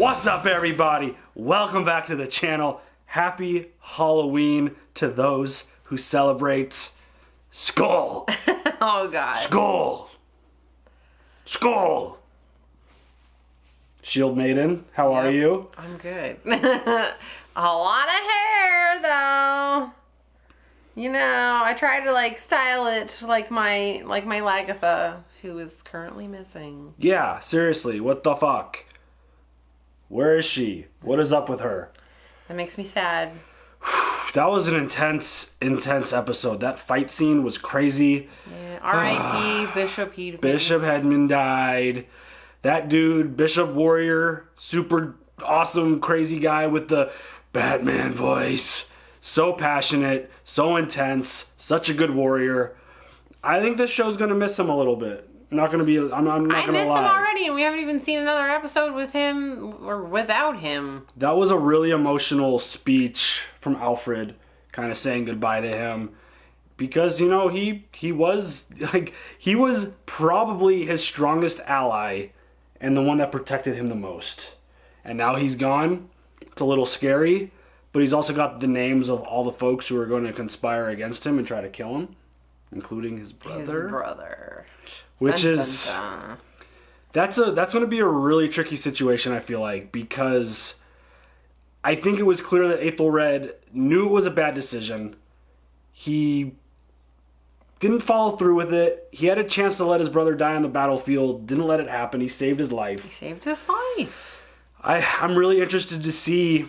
What's up, everybody? Welcome back to the channel. Happy Halloween to those who celebrate. Skull! Oh, God. Skull! Skull! Shield Maiden, how are you? I'm good. A lot of hair, though. You know, I tried to, style it like my Lagatha, who is currently missing. Yeah, seriously, what the fuck? Where is she? What is up with her? That makes me sad. That was an intense episode. That fight scene was crazy. Yeah, R.I.P. Bishop Hedman. Bishop Hedman died. That dude, Bishop Warrior, super awesome, crazy guy with the Batman voice. So passionate, so intense, such a good warrior. I think this show's gonna miss him a little bit. I'm not gonna lie. I miss him already, and we haven't even seen another episode with him or without him. That was a really emotional speech from Alfred, kind of saying goodbye to him. Because, you know, he was probably his strongest ally and the one that protected him the most. And now he's gone. It's a little scary, but he's also got the names of all the folks who are going to conspire against him and try to kill him, including his brother. Which is, that's going to be a really tricky situation, I feel like, because I think it was clear that Aethelred knew it was a bad decision. He didn't follow through with it. He had a chance to let his brother die on the battlefield, didn't let it happen. He saved his life. He saved his life. I'm really interested to see,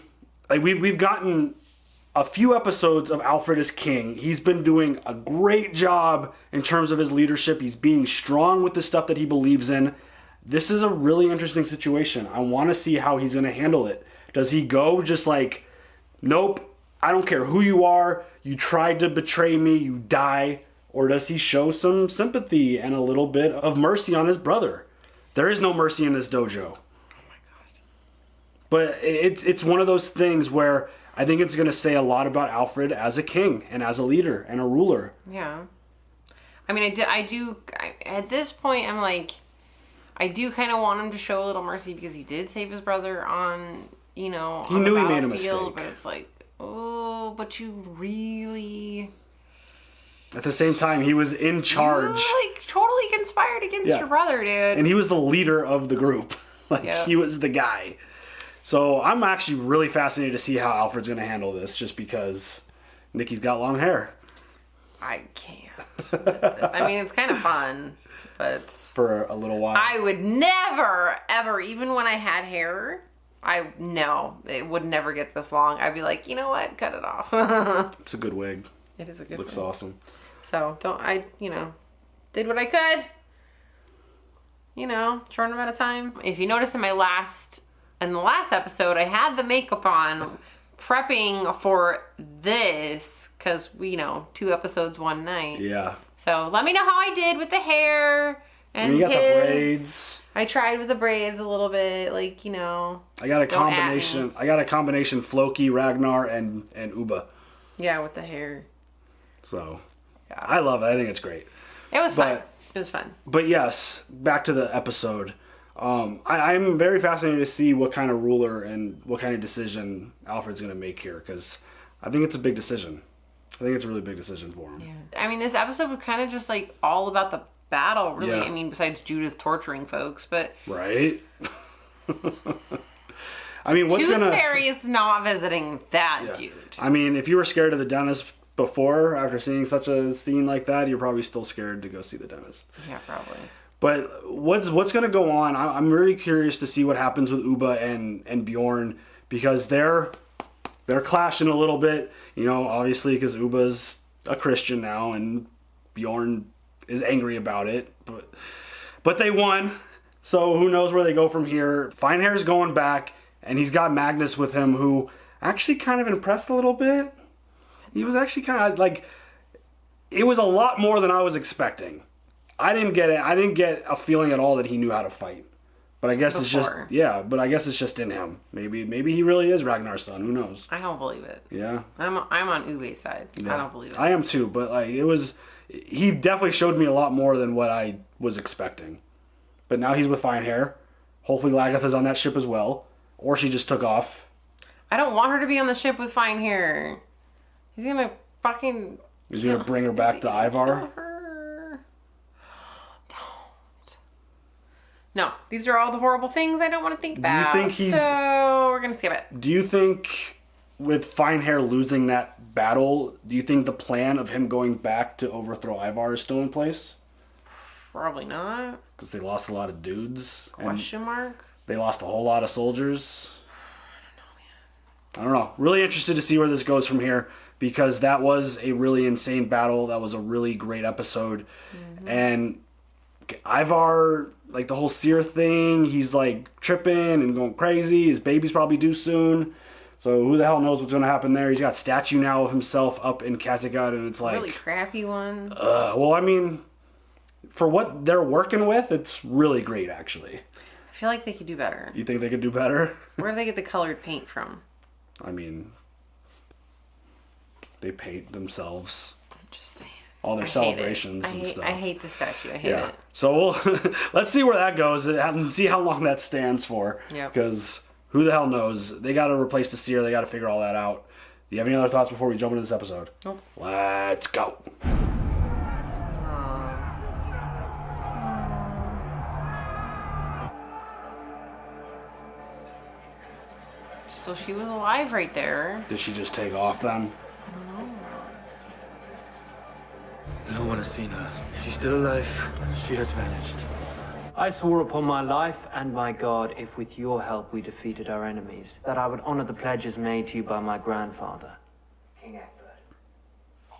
we've gotten a few episodes of Alfred as king. He's been doing a great job in terms of his leadership. He's being strong with the stuff that he believes in. This is a really interesting situation. I want to see how he's going to handle it. Does he go just like, nope, I don't care who you are, you tried to betray me, you die? Or does he show some sympathy and a little bit of mercy on his brother? There is no mercy in this dojo. Oh my God. But it's one of those things where I think it's going to say a lot about Alfred as a king and as a leader and a ruler. Yeah. I mean, at this point, I'm like, I do kind of want him to show a little mercy because he did save his brother on, he knew he made a mistake. But it's like, oh, but you really... At the same time, he was in charge. You, totally conspired against your brother, dude. And he was the leader of the group. He was the guy. So I'm actually really fascinated to see how Alfred's going to handle this, just because Neekee's got long hair. I can't. I mean, it's kind of fun, but... For a little while. I would never, ever, even when I had hair, it would never get this long. I'd be like, you know what? Cut it off. It's a good wig. It is a good wig. Looks awesome. So, did what I could. Short amount of time. If you notice in the last episode, I had the makeup on, prepping for this, because 2 episodes, 1 night. Yeah. So let me know how I did with the hair and you got the braids. I tried with the braids a little bit, I got a combination Floki, Ragnar, and Ubbe. Yeah, with the hair. So, yeah. I love it. I think it's great. It was fun. It was fun. But yes, back to the episode. I'm very fascinated to see what kind of ruler and what kind of decision Alfred's going to make here, because I think it's a big decision. I think it's a really big decision for him. Yeah. I mean, this episode was kind of just all about the battle, really. Yeah. I mean, besides Judith torturing folks, but... Right? I mean, what's Tooth Fairy is not visiting that dude. I mean, if you were scared of the dentist before, after seeing such a scene like that, you're probably still scared to go see the dentist. Yeah, probably. But what's going to go on? I'm really curious to see what happens with Ubbe and Bjorn, because they're clashing a little bit. Obviously, because Ubbe's a Christian now, and Bjorn is angry about it. But they won, so who knows where they go from here. Finehair's going back, and he's got Magnus with him, who actually kind of impressed a little bit. He was actually kind of it was a lot more than I was expecting. I didn't get it. I didn't get a feeling at all that he knew how to fight. But I guess it's just in him. Maybe he really is Ragnar's son. Who knows? I don't believe it. Yeah. I'm on Ubbe's side. Yeah. I don't believe it. I am too, but he definitely showed me a lot more than what I was expecting. But now he's with Finehair. Hopefully Lagatha's on that ship as well. Or she just took off. I don't want her to be on the ship with fine hair. He's gonna fucking... He's gonna bring her back to Ivar? Don't. No, these are all the horrible things I don't want to think about. Do you think he's... So, we're gonna skip it. Do you think, with fine hair losing that battle, do you think the plan of him going back to overthrow Ivar is still in place? Probably not. Because they lost a lot of dudes. Question mark? They lost a whole lot of soldiers. I don't know. Really interested to see where this goes from here, because that was a really insane battle. That was a really great episode. Mm-hmm. And Ivar, like the whole seer thing, he's like tripping and going crazy. His baby's probably due soon. So who the hell knows what's going to happen there. He's got a statue now of himself up in Kattegat, and it's like... Really crappy one. Well, I mean, for what they're working with, it's really great, actually. I feel like they could do better. You think they could do better? Where do they get the colored paint from? I mean, they paint themselves. I'm just saying. All their celebrations and stuff. I hate the statue. I hate it. So let's see where that goes and see how long that stands for. Yeah. Because who the hell knows? They got to replace the seer. They got to figure all that out. Do you have any other thoughts before we jump into this episode? Nope. Let's go. So she was alive right there. Did she just take off then? I don't know. No one has seen her. She's still alive. She has vanished. I swore upon my life and my God, if with your help we defeated our enemies, that I would honor the pledges made to you by my grandfather, King Alfred.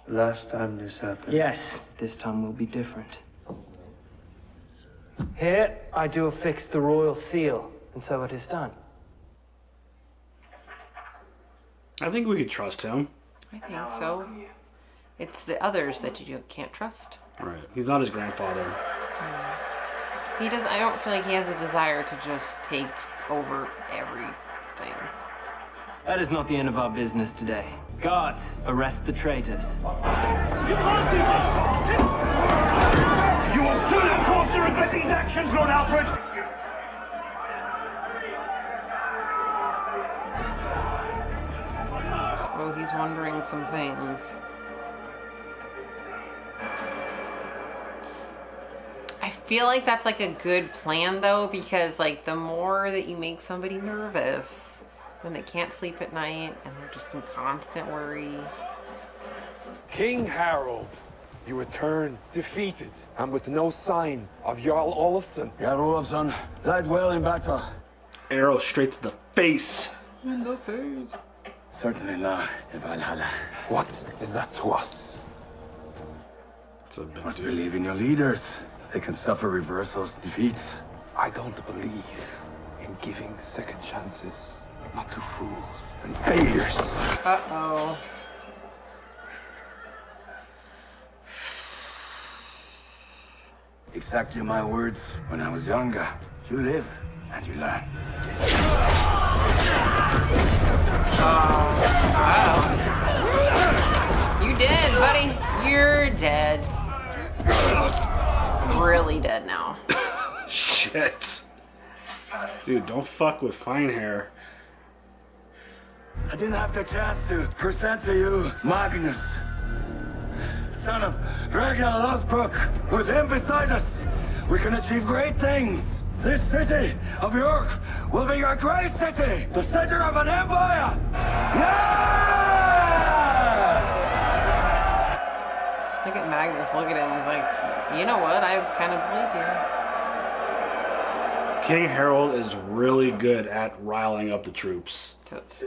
Last time this happened. Yes, this time will be different. Here, I do affix the royal seal, and so it is done. I think we could trust him. I think so. It's the others that you can't trust. Right. He's not his grandfather. He does. I don't feel like he has a desire to just take over everything. That is not the end of our business today. Guards, arrest the traitors. You will soon have cause to regret these actions, Lord Alfred! Oh, he's wondering some things. I feel like that's like a good plan though, because like the more that you make somebody nervous, then they can't sleep at night and they're just in constant worry. King Harold, you return defeated and with no sign of Jarl Olafsson. Jarl Olafsson died well in battle. Arrow straight to the face. In the face. Certainly not in Valhalla. What is that to us? It's a big Must dude. believe in your leaders. They can suffer reversals, defeats. I don't believe in giving second chances, not to fools and failures. Uh-oh. Exactly my words when I was younger. You live and you learn. You dead, buddy. You're dead. Really dead now. Shit. Dude, don't fuck with fine hair. I didn't have the chance to present to you Magnus, son of Ragnar Lothbrok. With him beside us, we can achieve great things. This city of York will be a great city, the center of an empire. Yeah! Look at Magnus. Look at him. He's like, you know what? I kind of believe King Harold is really good at riling up the troops. you. Totes.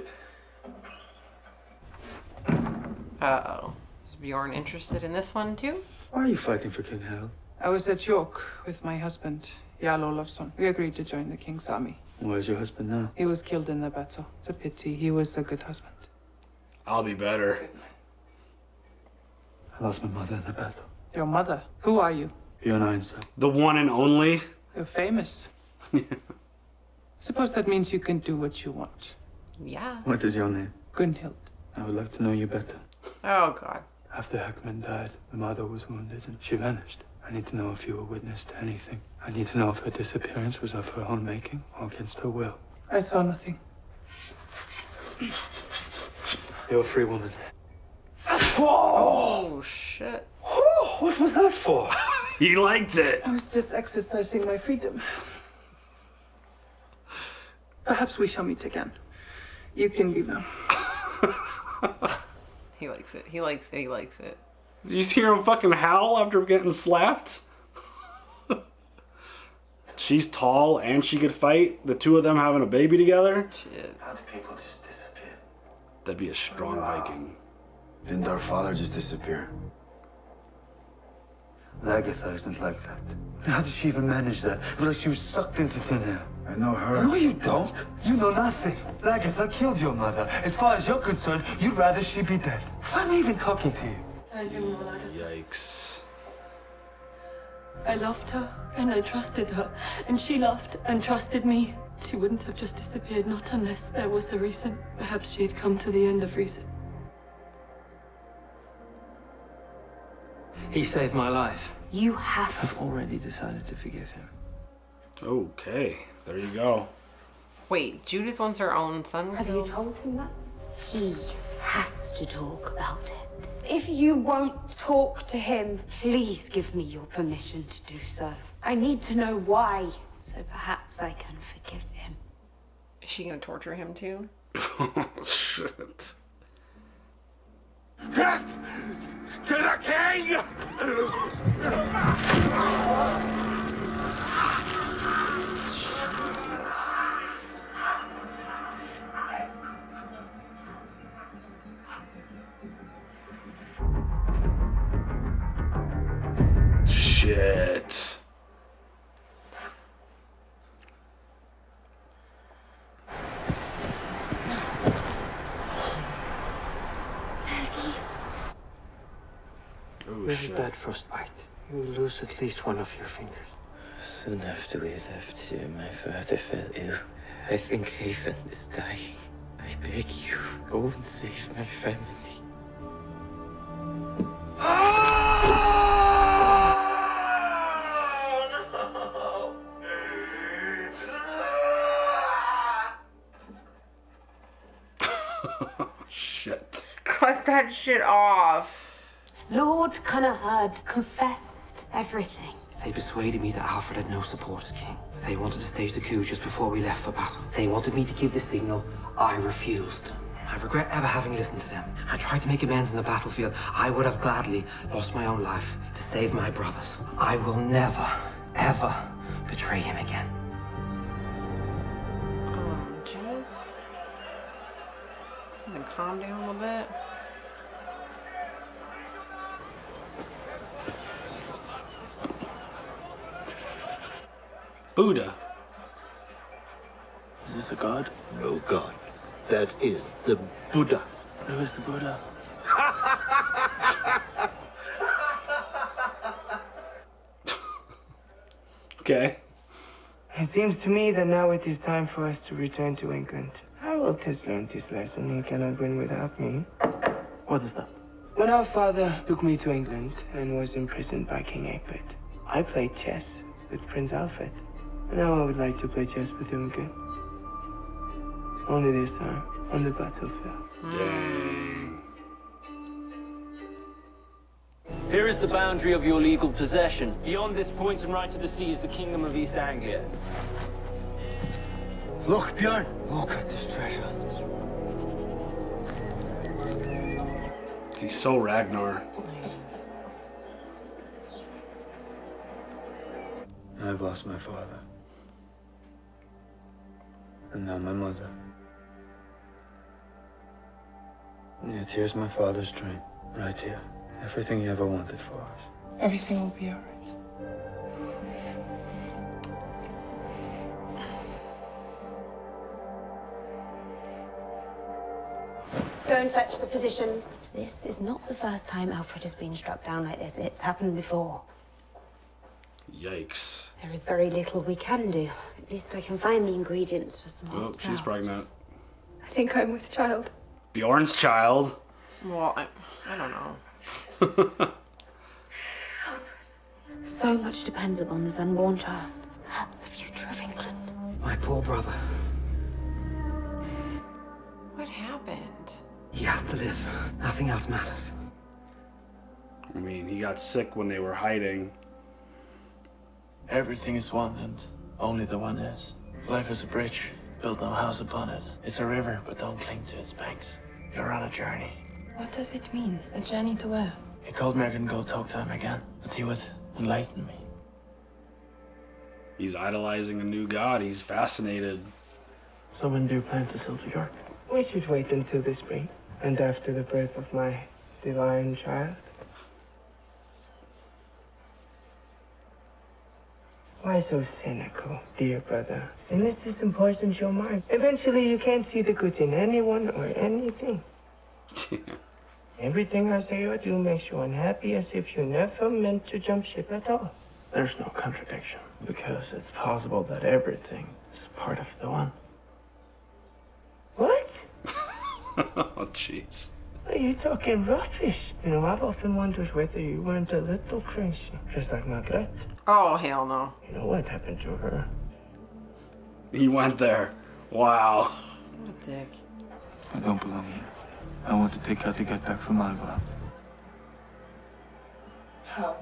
Uh-oh. Is Bjorn interested in this one too? Why are you fighting for King Harold? I was at York with my husband, Jarl Olafsson. We agreed to join the king's army. Where's your husband now? He was killed in the battle. It's a pity. He was a good husband. I'll be better. I lost my mother in the battle. Your mother? Who are you? You're an Einstein. The one and only. You're famous. Suppose that means you can do what you want. Yeah. What is your name? Gunhild. I would like to know you better. Oh, God. After Heckman died, my mother was wounded and she vanished. I need to know if you were witness to anything. I need to know if her disappearance was of her own making or against her will. I saw nothing. You're a free woman. Oh, shit. What was that for? He liked it. I was just exercising my freedom. Perhaps we shall meet again. You can leave now. He likes it. He likes it. He likes it. Did you hear him fucking howl after getting slapped? She's tall and she could fight. The two of them having a baby together. Shit. How do people just disappear? That'd be a strong Viking. Didn't our father just disappear? Lagertha isn't like that. How did she even manage that? It was like she was sucked into thin air. I know her. No, you don't. You know nothing. Lagertha killed your mother. As far as you're concerned, you'd rather she be dead. Why am I even talking to you? I do know Lagertha. Yikes. I loved her, and I trusted her, and she loved and trusted me. She wouldn't have just disappeared, not unless there was a reason. Perhaps she had come to the end of reason. He saved my life. You have. I've already decided to forgive him. Okay, there you go. Wait, Judith wants her own son Have killed? you told him that? He has to talk about it. If you won't talk to him, please give me your permission to do so. I need to know why, so perhaps I can forgive him. Is she gonna torture him too? Oh, shit. Death to the king! Shit. Oh, Very shit. bad frostbite. You will lose at least one of your fingers. Soon after we left here, my father fell ill. I think Jaivon is dying. I beg you, go and save my family. Shit. Cut that shit off. Lord Cunninghurd confessed everything. They persuaded me that Alfred had no support as king. They wanted to stage the coup just before we left for battle. They wanted me to give the signal. I refused. I regret ever having listened to them. I tried to make amends in the battlefield. I would have gladly lost my own life to save my brothers. I will never, ever betray him again. Judith? I'm gonna calm down a little bit. Buddha. Is this a god? No god. That is the Buddha. Who is the Buddha? Okay. It seems to me that now it is time for us to return to England. Harold has learned his lesson and cannot win without me. What is that? When our father took me to England and was imprisoned by King Egbert, I played chess with Prince Alfred. And now I would like to play chess with him again. Only this time, on the battlefield. Dang. Here is the boundary of your legal possession. Beyond this point and right to the sea is the Kingdom of East Anglia. Look, Bjorn. Look at this treasure. He's so Ragnar. I've lost my father. And now my mother. And yet here's my father's dream, right here. Everything he ever wanted for us. Everything will be all right. Go and fetch the physicians. This is not the first time Alfred has been struck down like this. It's happened before. Yikes. There is very little we can do. At least I can find the ingredients for some Oh, hot she's sauce. pregnant. I think I'm with child. Bjorn's child. Well, I don't know. So much depends upon this unborn child. Perhaps the future of England. My poor brother. has to live. Nothing else matters. I mean, he got sick when they were hiding. Everything is one, and only the one is. Life is a bridge. Build no house upon it. It's a river, but don't cling to its banks. You're on a journey. What does it mean? A journey to where? He told me I couldn't go talk to him again, but he would enlighten me. He's idolizing a new god. He's fascinated. So when do you plan to sail to York? We should wait until the spring, and after the birth of my divine child. Why so cynical, dear brother? Cynicism poisons your mind. Eventually you can't see the good in anyone or anything. Everything I say or do makes you unhappy, as if you never meant to jump ship at all. There's no contradiction, because it's possible that everything is part of the one. What? Oh, jeez. Are you talking rubbish? You know, I've often wondered whether you weren't a little crazy, just like Margaret. Oh, hell no. You know what happened to her? He went there. Wow. What a dick. I don't belong here. I want to take Kattegat back from Ivar. How?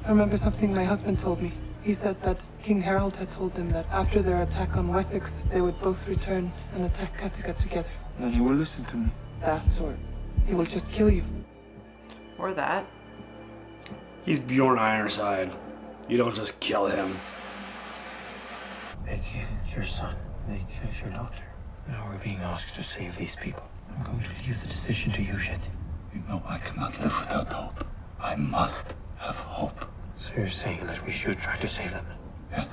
I remember something my husband told me. He said that King Harold had told them that after their attack on Wessex, they would both return and attack Kattegat together. Then he will listen to me. That, or he will just kill you. Or that. He's Bjorn Ironside. You don't just kill him. They killed your son. They killed your daughter. Now we're being asked to save these people. I'm going to leave the decision to you, Shet. You know I cannot live without hope. I must have hope. So you're saying that we should try to save them? Yes.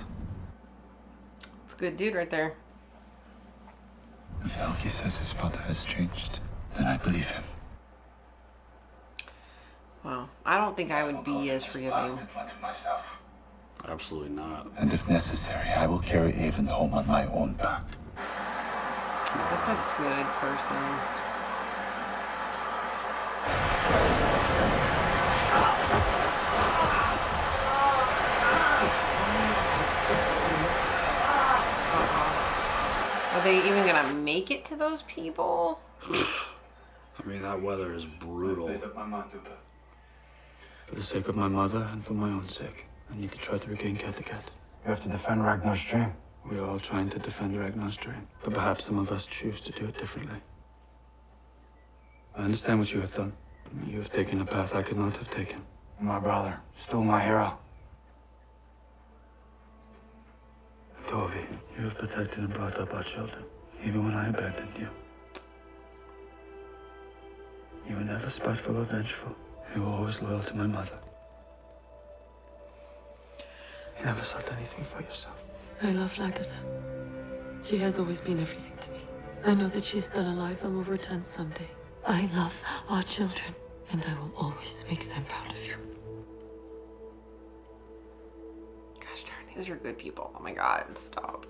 It's a good dude right there. If Helgi says his father has changed, then I believe him. Well, I don't think I would be as forgiving. Absolutely not. And if necessary, I will carry Avon home on my own back. That's a good person. Are they even gonna make it to those people? I mean, that weather is brutal. For the sake of my mother and for my own sake, I need to try to regain Kattegat. You have to defend Ragnar's dream. We are all trying to defend Ragnar's dream, but perhaps some of us choose to do it differently. I understand what you have done. You have taken a path I could not have taken. My brother, still my hero. Tovi, you have protected and brought up our children, even when I abandoned you. You were never spiteful or vengeful. You were always loyal to my mother. You never sought anything for yourself. I love Lagatha. She has always been everything to me. I know that she's still alive and will return someday. I love our children, and I will always make them proud of you. Gosh darn, these are good people. Oh my god, stop.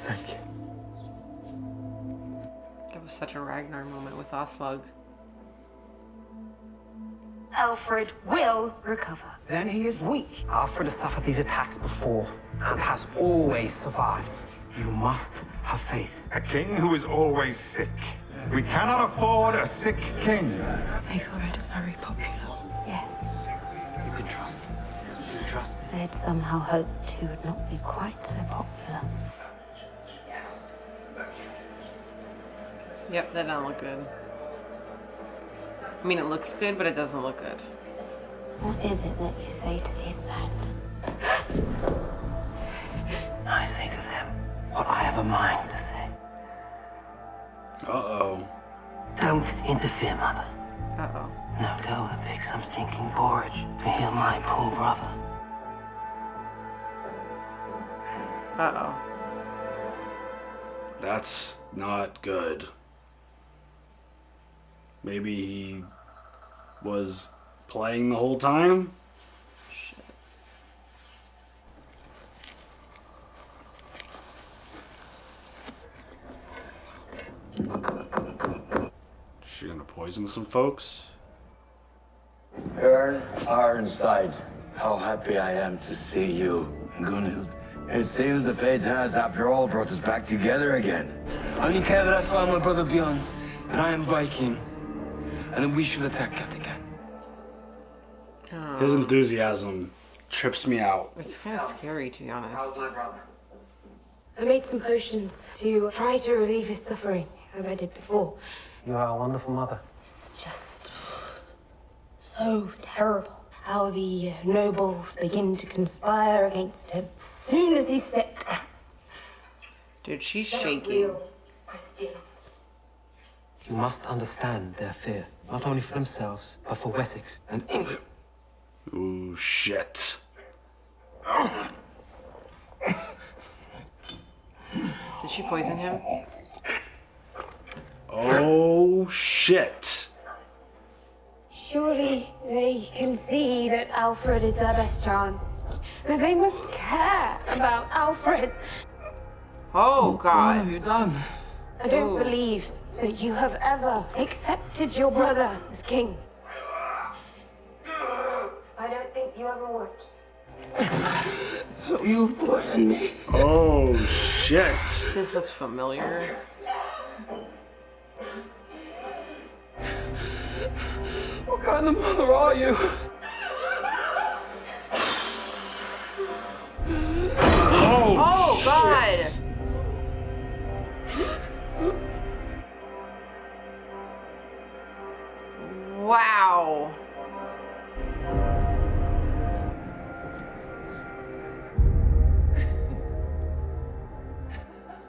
Thank you. That was such a Ragnar moment with Aslug. Alfred will recover. Then he is weak. Alfred has suffered these attacks before and has always survived. You must have faith. A king who is always sick. We cannot afford a sick king. Ethelred is very popular. Yes. You can trust me. You can trust me. I had somehow hoped he would not be quite so popular. Yep, that doesn't look good. I mean, it looks good, but it doesn't look good. What is it that you say to these men? I say to them what I have a mind to say. Uh-oh. Don't interfere, Mother. Uh-oh. Now go and pick some stinking porridge to heal my poor brother. Uh-oh. That's not good. Maybe he was playing the whole time? Shit. She gonna poison some folks? Ern Ironside, how happy I am to see you. And Gunhild, It seems the fate has, after all, brought us back together again. I only care that I found my brother Bjorn, and I am Viking, and then we should attack Kattegat. His enthusiasm trips me out. It's kind of scary, to be honest. How's my brother? I made some potions to try to relieve his suffering, as I did before. You are a wonderful mother. It's just so terrible how the nobles begin to conspire against him as soon as he's sick. Dude, she's shaking. You must understand their fear, not only for themselves, but for Wessex and England. Ooh, shit. Did she poison him? Oh, shit. Surely they can see that Alfred is their best chance. That they must care about Alfred. Oh, What God. have you done? I don't believe that you have ever accepted your brother as king. I don't think you ever would. So you poisoned me. Oh, shit. This looks familiar. What kind of mother are you? Oh, God. shit. Wow.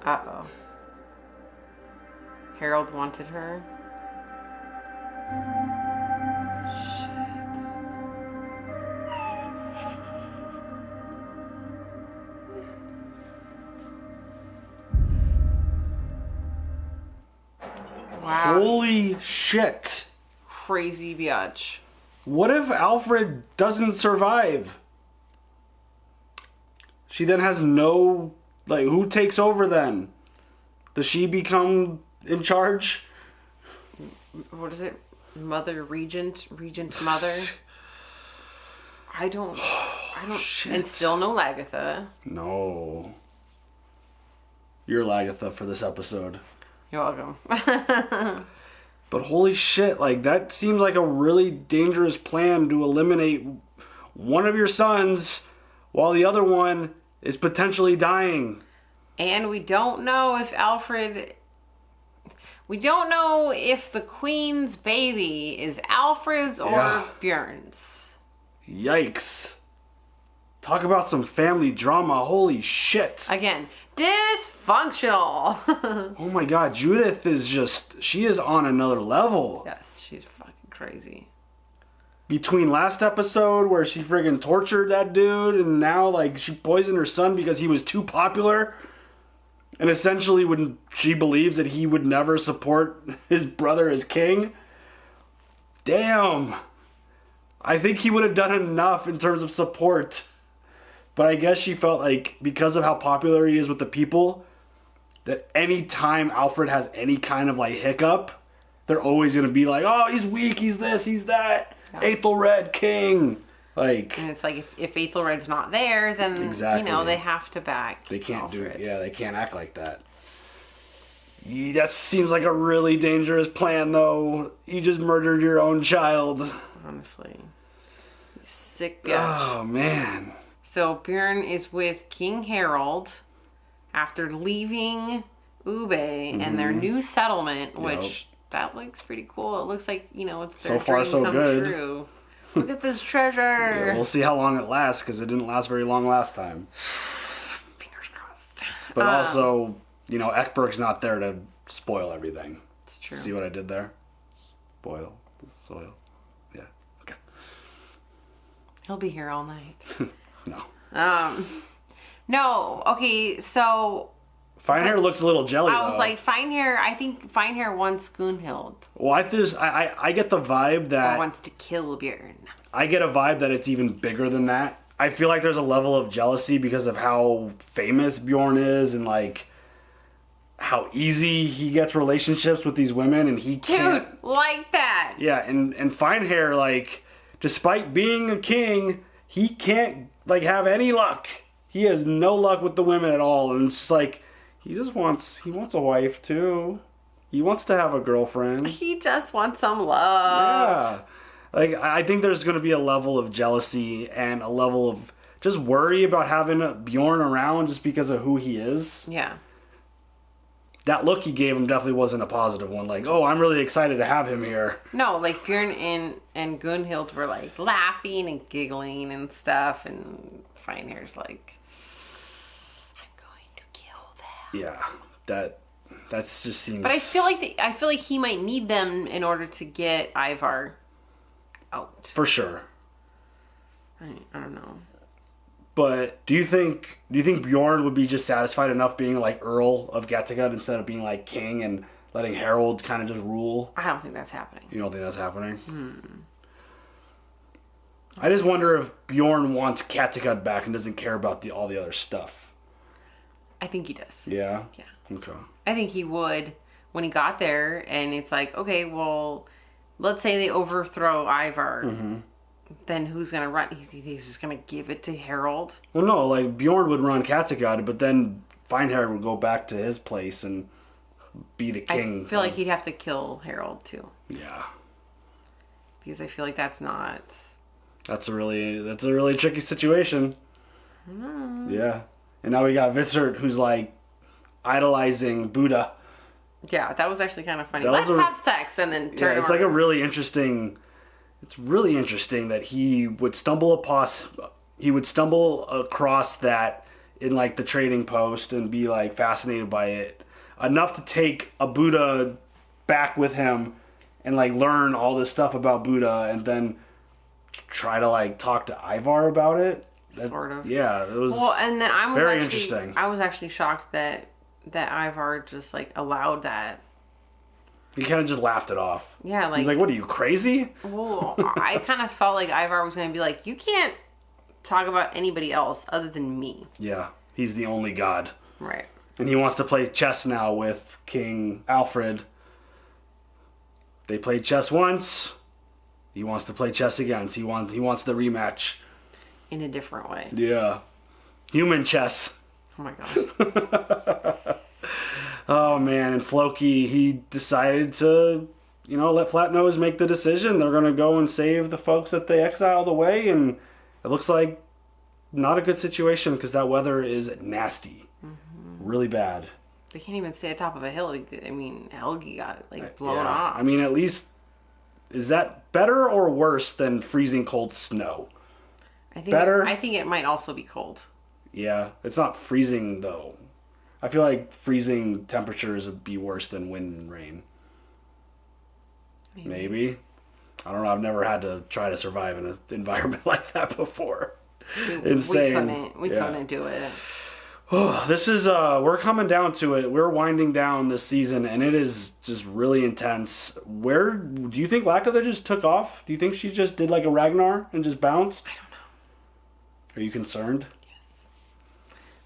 Uh-oh. Harold wanted her. Shit. Wow. Holy shit. Crazy biatch. What if Alfred doesn't survive? She then has no... Like, who takes over then? Does she become in charge? What is it? Mother Regent? Regent Mother? I don't... Shit. And still no Lagatha. No. You're Lagatha for this episode. You're welcome. But holy shit, like, that seems like a really dangerous plan to eliminate one of your sons while the other one is potentially dying. And we don't know if Alfred... We don't know if the Queen's baby is Alfred's or Bjorn's. Yikes. Talk about some family drama. Holy shit. Again, dysfunctional. Oh my god, Judith is just... She is on another level. Yes, she's fucking crazy. Between last episode where she friggin' tortured that dude and now, like, she poisoned her son because he was too popular. And essentially when she believes that he would never support his brother as king. Damn. I think he would have done enough in terms of support. But I guess she felt like because of how popular he is with the people, that any time Alfred has any kind of like hiccup, they're always going to be like, oh, he's weak, he's this, he's that. Yeah. Aethelred king. Like, and it's like if Aethelred's not there, then exactly. You know they have to back. They can't Alfred. do it. Yeah, they can't act like that. That seems like a really dangerous plan, though. You just murdered your own child. Honestly, sick bitch. Oh man. So Bjorn is with King Harold after leaving Ubbe and their new settlement, which that looks pretty cool. It looks like it's their so far dream so come good. True. Look at this treasure. Yeah, we'll see how long it lasts because it didn't last very long last time. Fingers crossed. But also, Ekberg's not there to spoil everything. It's true. See what I did there? Spoil the soil. Yeah. Okay. He'll be here all night. No. No. Okay. So. Fine hair looks a little jelly. I was like, fine hair. I think fine hair wants Gunhild. Well, I get the vibe that or wants to kill Bjorn. I get a vibe that it's even bigger than that. I feel like there's a level of jealousy because of how famous Bjorn is and like how easy he gets relationships with these women, and he can't. Dude, like that. Yeah, and fine hair, like, despite being a king, he can't like have any luck. He has no luck with the women at all, and it's just like he wants a wife too. He wants to have a girlfriend. He just wants some love. Yeah. Like, I think there's going to be a level of jealousy and a level of just worry about having Bjorn around just because of who he is. Yeah. That look he gave him definitely wasn't a positive one. Like, oh, I'm really excited to have him here. No, like Bjorn and Gunhild were like laughing and giggling and stuff, and Finehair's like, I'm going to kill them. Yeah, that just seems. But I feel like he might need them in order to get Ivar out. For sure. I don't know. But do you think Bjorn would be just satisfied enough being like Earl of Kattegat instead of being like king and letting Harold kind of just rule? I don't think that's happening. You don't think that's happening? I just wonder if Bjorn wants Kattegat back and doesn't care about all the other stuff. I think he does. Yeah? Yeah. Okay. I think he would when he got there, and it's like, okay, well, let's say they overthrow Ivar. Mm-hmm. Then who's going to run? He's just going to give it to Harold? Well, no, like Bjorn would run Kattegat, but then Finehair would go back to his place and be the king. I feel like he'd have to kill Harold too. Yeah. Because I feel like that's not... That's a really tricky situation. Yeah. And now we got Vitsert, who's like idolizing Buddha. Yeah, that was actually kind of funny. Let's have sex and then turn it's like a really interesting... It's really interesting that he would stumble across that in like the trading post and be like fascinated by it enough to take a Buddha back with him and like learn all this stuff about Buddha and then try to like talk to Ivar about it. Sort of. Yeah, it was and then very interesting. I was actually shocked that Ivar just like allowed that. He kind of just laughed it off. Yeah, like... He's like, what are you, crazy? Well, I kind of felt like Ivar was going to be like, you can't talk about anybody else other than me. Yeah, he's the only god. Right. And he wants to play chess now with King Alfred. They played chess once. He wants to play chess again. So he wants the rematch. In a different way. Yeah. Human chess. Oh my god. Oh man, and Floki, he decided to, let Flatnose make the decision. They're going to go and save the folks that they exiled away, and it looks like not a good situation because that weather is nasty. Mm-hmm. Really bad. They can't even stay at top of a hill. I mean, Helgi got blown off. I mean, at least, is that better or worse than freezing cold snow? I think it might also be cold. Yeah, it's not freezing though. I feel like freezing temperatures would be worse than wind and rain. Maybe. I don't know. I've never had to try to survive in an environment like that before. Insane. We couldn't do it. Oh, this is, we're coming down to it. We're winding down this season, and it is just really intense. Where, do you think Lakatha just took off? Do you think she just did like a Ragnar and just bounced? I don't know. Are you concerned?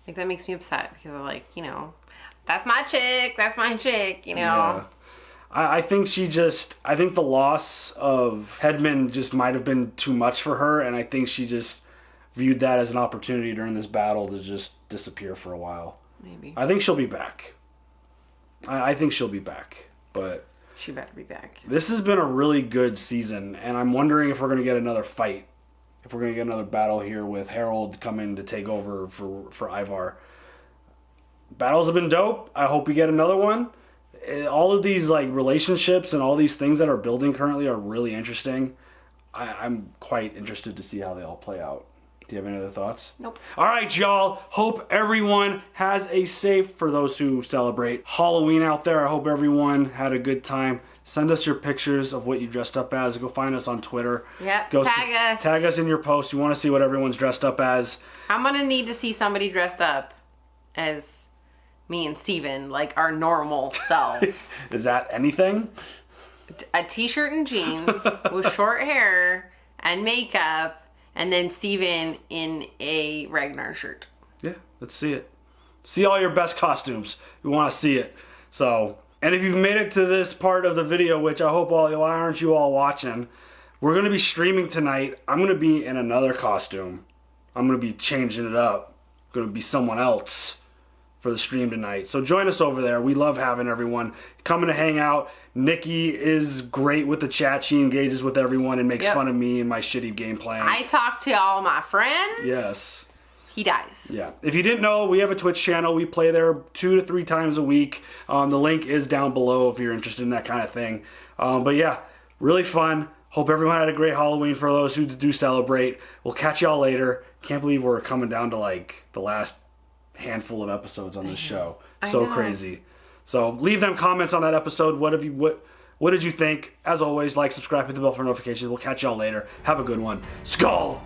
Like, that makes me upset because I'm like, that's my chick, Yeah. I think I think the loss of Hedman just might have been too much for her, and I think she just viewed that as an opportunity during this battle to just disappear for a while. Maybe. I think she'll be back. I think she'll be back, but... She better be back. This has been a really good season, and I'm wondering if we're going to get another fight. If we're going to get another battle here with Harold coming to take over for Ivar. Battles have been dope. I hope we get another one. All of these relationships and all these things that are building currently are really interesting. I'm quite interested to see how they all play out. Do you have any other thoughts? Nope. All right, y'all. Hope everyone has a safe, for those who celebrate Halloween out there. I hope everyone had a good time. Send us your pictures of what you dressed up as. Go find us on Twitter. Yep, tag us. Tag us in your post. You want to see what everyone's dressed up as. I'm going to need to see somebody dressed up as me and Steven, like our normal selves. Is that anything? A t-shirt and jeans with short hair and makeup, and then Steven in a Ragnar shirt. Yeah, let's see it. See all your best costumes. We want to see it. So... And if you've made it to this part of the video, which I hope why aren't you all watching, we're going to be streaming tonight. I'm going to be in another costume. I'm going to be changing it up. going to be someone else for the stream tonight. So join us over there. We love having everyone coming to hang out. Neekee is great with the chat. She engages with everyone and makes fun of me and my shitty game plan. I talk to all my friends. Yes. He dies. Yeah. If you didn't know, we have a Twitch channel. We play there 2 to 3 times a week. The link is down below if you're interested in that kind of thing. But yeah, really fun. Hope everyone had a great Halloween for those who do celebrate. We'll catch y'all later. Can't believe we're coming down to like the last handful of episodes on this show. So crazy. So leave them comments on that episode. What did you think? As always, like, subscribe, hit the bell for notifications. We'll catch y'all later. Have a good one. Skull!